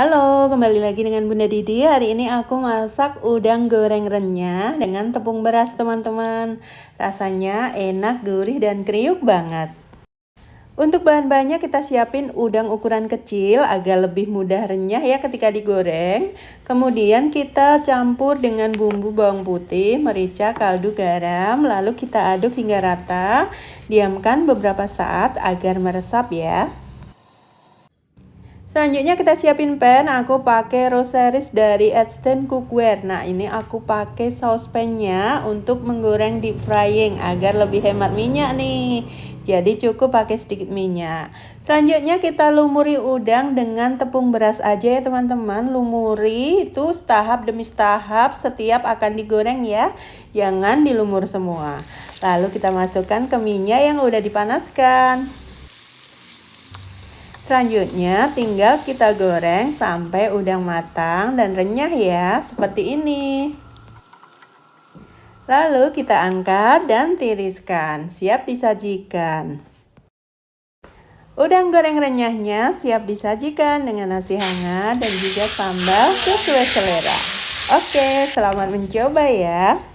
Halo, kembali lagi dengan Bunda Didi. Hari ini aku masak udang goreng renyah dengan tepung beras, teman-teman. Rasanya enak, gurih, dan kriuk banget. Untuk bahan-bahannya kita siapin udang ukuran kecil agar lebih mudah renyah ya ketika digoreng. Kemudian kita campur dengan bumbu bawang putih, merica, kaldu, garam. Lalu kita aduk hingga rata. Diamkan beberapa saat agar meresap ya. Selanjutnya kita siapin pan. Aku pakai Roseris dari Instant Cookware. Nah, ini aku pakai saucepannya untuk menggoreng deep frying agar lebih hemat minyak nih. Jadi cukup pakai sedikit minyak. Selanjutnya kita lumuri udang dengan tepung beras aja ya teman-teman. Lumuri itu tahap demi tahap setiap akan digoreng ya. Jangan dilumur semua. Lalu kita masukkan ke minyak yang udah dipanaskan. Selanjutnya tinggal kita goreng sampai udang matang dan renyah ya, seperti ini. Lalu kita angkat dan tiriskan, siap disajikan. Udang goreng renyahnya siap disajikan dengan nasi hangat dan juga sambal sesuai selera. Oke, selamat mencoba ya.